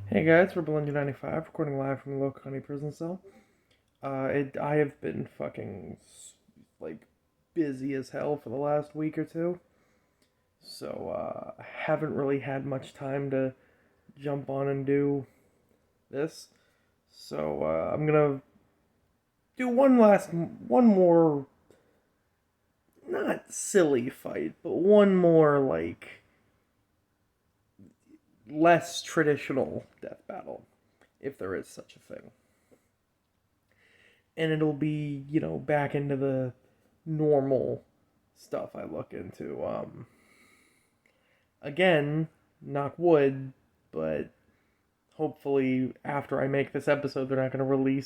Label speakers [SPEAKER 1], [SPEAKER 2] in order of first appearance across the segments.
[SPEAKER 1] Hey guys, we're Belinda95, recording live from the local county prison cell. I have been fucking, like, busy as hell for the last week or two, so, I haven't really had much time to jump on and do this. So, I'm gonna do one more, not silly fight, but one more, like, less traditional death battle, if there is such a thing. And it'll be, back into the normal stuff I look into. Again, knock wood, but hopefully after I make this episode, they're not going to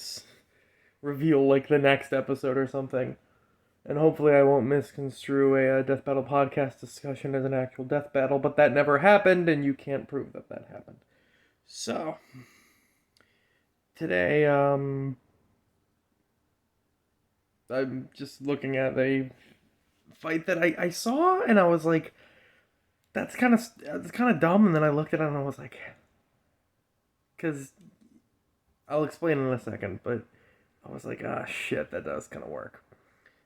[SPEAKER 1] reveal like the next episode or something. And hopefully I won't misconstrue a Death Battle podcast discussion as an actual death battle, but that never happened, and you can't prove that that happened. So, today, I'm just looking at a fight that I saw, and I was like, that's kind of dumb. And then I looked at it and I was like, because I'll explain in a second. But I was like, ah, shit, that does kind of work.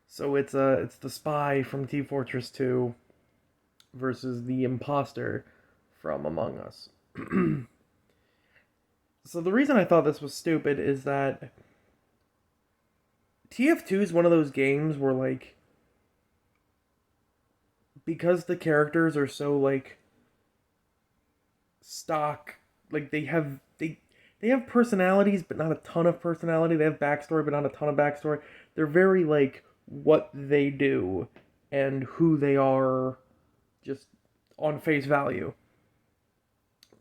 [SPEAKER 1] So it's the spy from T Fortress 2 versus the imposter from Among Us. So the reason I thought this was stupid is that TF2 is one of those games where like because the characters are so like stock, like they have personalities but not a ton of personality. They have backstory but not a ton of backstory. They're very like what they do and who they are just on face value,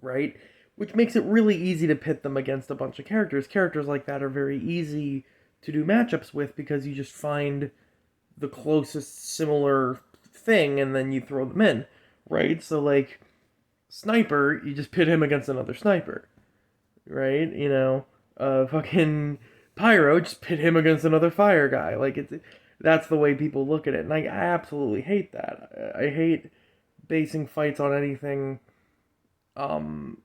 [SPEAKER 1] right? Which makes it really easy to pit them against a bunch of characters. Characters like that are very easy to do matchups with because you just find the closest similar thing and then you throw them in, right? So like sniper, you just pit him against another sniper, right? Fucking pyro, just pit him against another fire guy. Like that's the way people look at it, and I absolutely hate that. I hate basing fights on anything um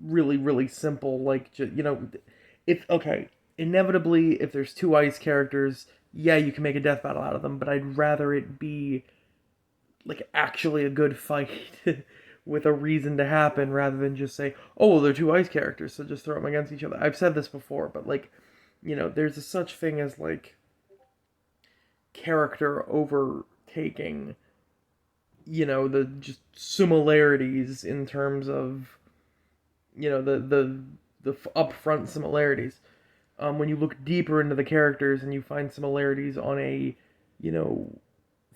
[SPEAKER 1] really really simple. Like if okay, inevitably if there's two ice characters, yeah, you can make a death battle out of them, but I'd rather it be like actually a good fight with a reason to happen rather than just say, oh, well, they're two ice characters, so just throw them against each other. I've said this before, but like, there's a such thing as like character overtaking, the just similarities in terms of, the upfront similarities. When you look deeper into the characters and you find similarities on a, you know,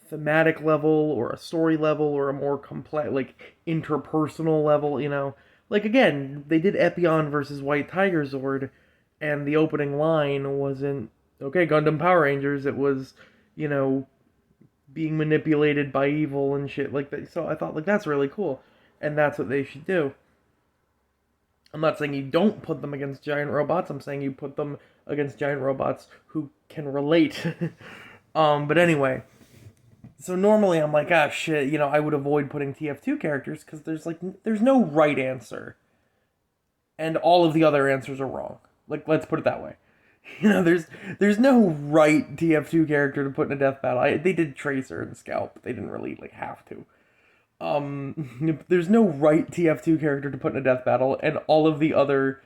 [SPEAKER 1] thematic level or a story level or a more complex like interpersonal level, like again they did Epion versus White Tiger Zord, and the opening line wasn't okay Gundam Power Rangers, it was you know being manipulated by evil and shit like that. So I thought like that's really cool, and that's what they should do. I'm not saying you don't put them against giant robots, I'm saying you put them against giant robots who can relate. But anyway, so normally I'm like, ah, shit, I would avoid putting TF2 characters because there's no right answer, and all of the other answers are wrong. Like, let's put it that way. There's no right TF2 character to put in a death battle. They did Tracer and Scalp, but they didn't really like have to. There's no right TF2 character to put in a death battle, and all of the other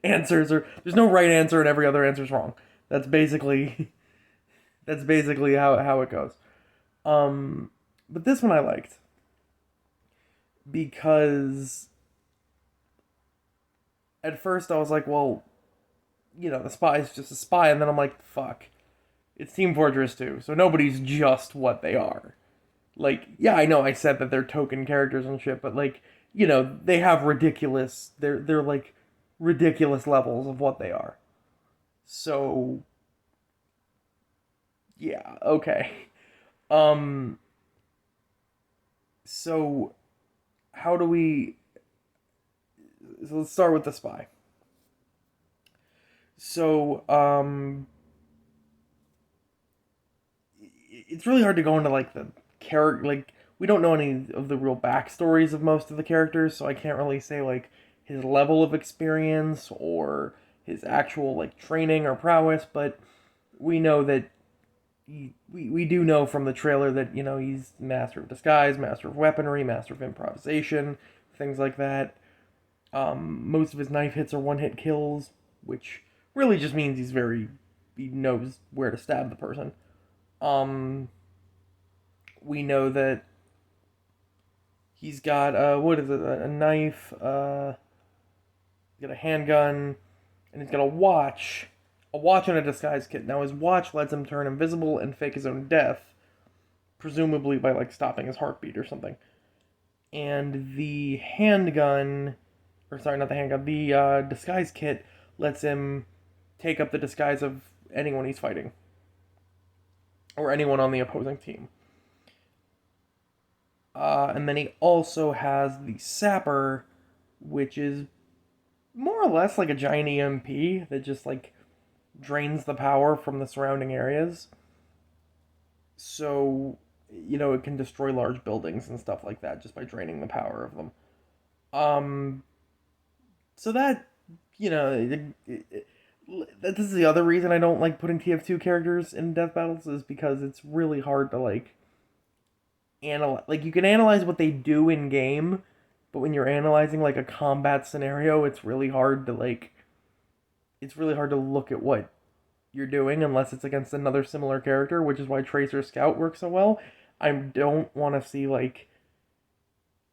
[SPEAKER 1] answers are there's no right answer, and every other answer is wrong. That's basically that's basically how it goes. But this one I liked because at first I was like, well, the spy is just a spy, and then I'm like, fuck, it's Team Fortress 2, so nobody's just what they are. Like, yeah, I know I said that they're token characters and shit, but like, they have they're like ridiculous levels of what they are. So, yeah, okay. Um, so how do we so let's start with the spy. So, it's really hard to go into like the character. Like we don't know any of the real backstories of most of the characters, so I can't really say like his level of experience or his actual like training or prowess, but we know that we do know from the trailer that he's master of disguise, master of weaponry, master of improvisation, things like that. Most of his knife hits are one hit kills, which really just means he knows where to stab the person. Um, we know that he's got what is it? A knife, he's got a handgun, and he's got a watch and a disguise kit. Now his watch lets him turn invisible and fake his own death, presumably by like stopping his heartbeat or something. And the handgun, or sorry, not the handgun, the disguise kit lets him take up the disguise of anyone he's fighting or anyone on the opposing team. And then he also has the sapper, which is more or less like a giant EMP that just like drains the power from the surrounding areas. So, it can destroy large buildings and stuff like that just by draining the power of them. Um, so that, you know, this is the other reason I don't like putting TF2 characters in death battles is because it's really hard to like analyze. Like you can analyze what they do in game, but when you're analyzing like a combat scenario, it's really hard to look at what you're doing unless it's against another similar character, which is why Tracer Scout works so well. I don't want to see like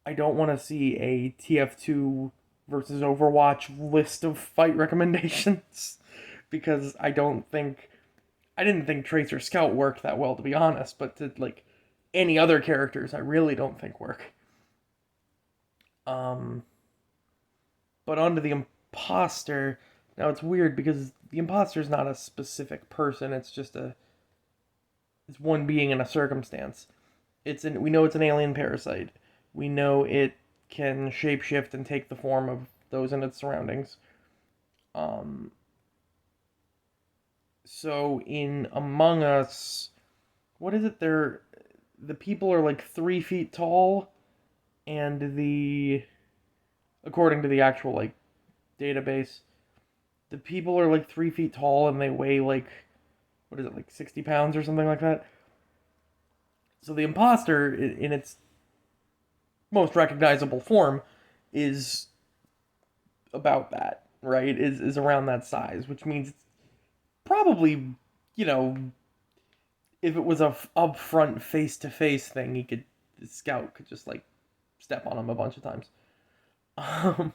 [SPEAKER 1] I don't want to see a TF2 versus Overwatch list of fight recommendations because I didn't think Tracer Scout worked that well to be honest, but to like any other characters I really don't think work. Um but onto the Imposter. Now it's weird because the Imposter is not a specific person, it's one being in a circumstance. We know it's an alien parasite. We know it can shapeshift and take the form of those in its surroundings. Um, so in Among Us, what is it? The people are like 3 feet tall, and the according to the actual like database, the people are like 3 feet tall and they weigh like what is it like 60 pounds or something like that. So the imposter in its most recognizable form is about that, right? Is around that size, which means it's probably, you know, if it was a upfront face to face thing, the scout could just like step on him a bunch of times. Um,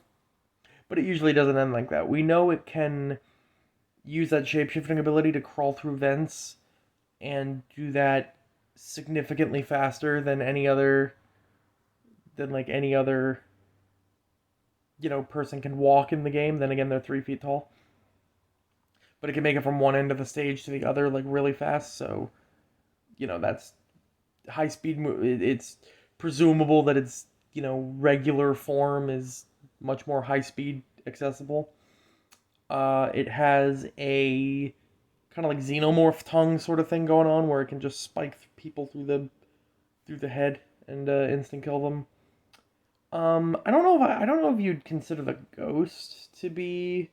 [SPEAKER 1] but it usually doesn't end like that. We know it can use that shapeshifting ability to crawl through vents and do that significantly faster than any other person can walk in the game. Then again, they're 3 feet tall, but it can make it from one end of the stage to the other like really fast. So that's high speed. It's presumable that its regular form is much more high speed accessible. It has a kind of like xenomorph tongue sort of thing going on where it can just spike people through the head and instant kill them. I don't know if you'd consider the ghost to be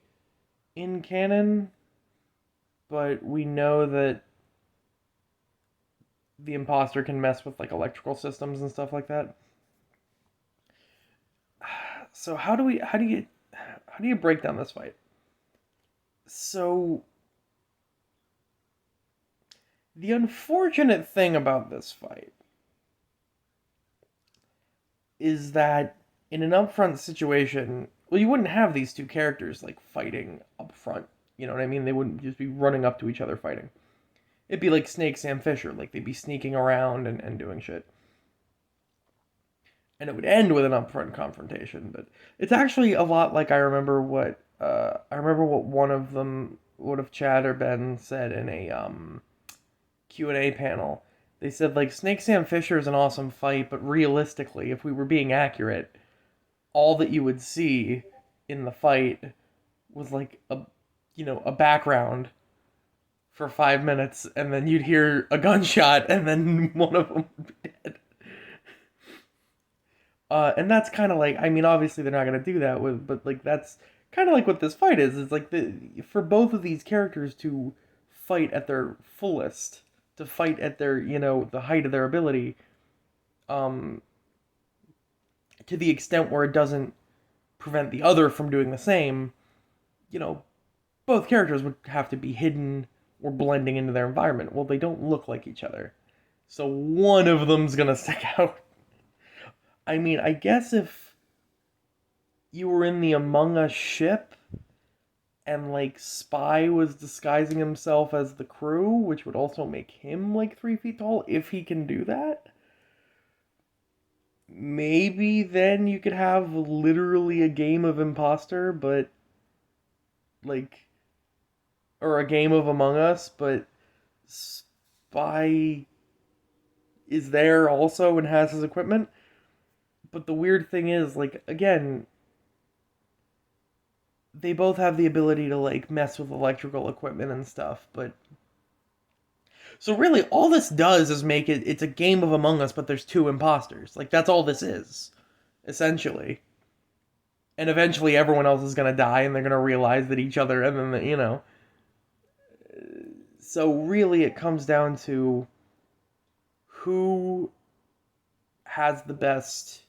[SPEAKER 1] in canon, but we know that the imposter can mess with like electrical systems and stuff like that. So how do you break down this fight? So the unfortunate thing about this fight is that in an upfront situation, well, you wouldn't have these two characters like fighting up front. You know what I mean? They wouldn't just be running up to each other fighting. It'd be like Snake Sam Fisher, like they'd be sneaking around and doing shit. And it would end with an upfront confrontation, but it's actually a lot like I remember what one of them would have Chad or Ben said in a Q&A panel. They said like Snake Sam Fisher is an awesome fight, but realistically, if we were being accurate, all that you would see in the fight was like a background for 5 minutes, and then you'd hear a gunshot, and then one of them would be dead. And that's kind of like, I mean, obviously they're not gonna do that with, but like that's kind of like what this fight is. It's like for both of these characters to fight at their fullest, to fight at their, the height of their ability, um, to the extent where it doesn't prevent the other from doing the same. You know, both characters would have to be hidden or blending into their environment. Well, they don't look like each other, so one of them's gonna stick out. I mean, I guess if you were in the Among Us ship and like Spy was disguising himself as the crew, which would also make him like 3 feet tall if he can do that. Maybe then you could have literally a game of Imposter, but like, or a game of Among Us, but Spy is there also and has his equipment. But the weird thing is, like, again, they both have the ability to like mess with electrical equipment and stuff, but so really all this does is make it's a game of Among Us, but there's two imposters. Like that's all this is, essentially. And eventually everyone else is gonna die and they're gonna realize that each other and then so really it comes down to who has the best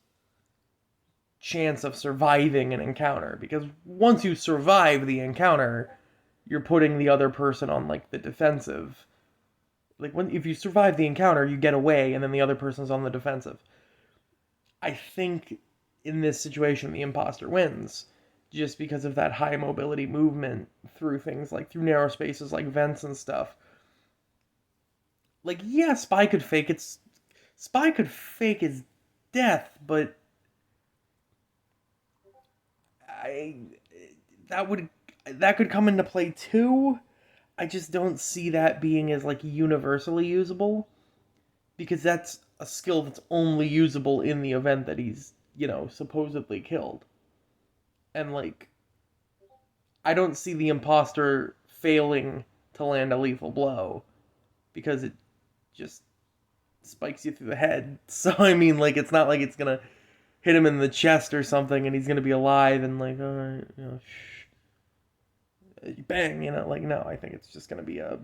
[SPEAKER 1] chance of surviving an encounter, because once you survive the encounter, you're putting the other person on like the defensive. Like when if you survive the encounter, you get away, and then the other person's on the defensive. I think in this situation, the imposter wins, just because of that high mobility movement through things like through narrow spaces, like vents and stuff. Like yeah, Spy could fake his death, but I that would that could come into play too. I just don't see that being as like universally usable, because that's a skill that's only usable in the event that he's, supposedly killed. And like I don't see the imposter failing to land a lethal blow because it just spikes you through the head. So I mean like it's not like it's going to hit him in the chest or something and he's going to be alive and like all right, bang, like no, I think it's just going to be a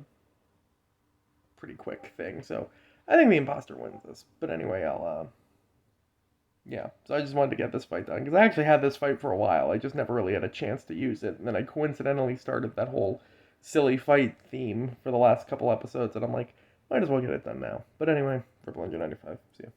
[SPEAKER 1] pretty quick thing. So I think the imposter wins this. But anyway, I'll yeah. So I just wanted to get this fight done because I actually had this fight for a while. I just never really had a chance to use it, and then I coincidentally started that whole silly fight theme for the last couple episodes, and I'm like, might as well get it done now. But anyway, for Ninja 95, see ya.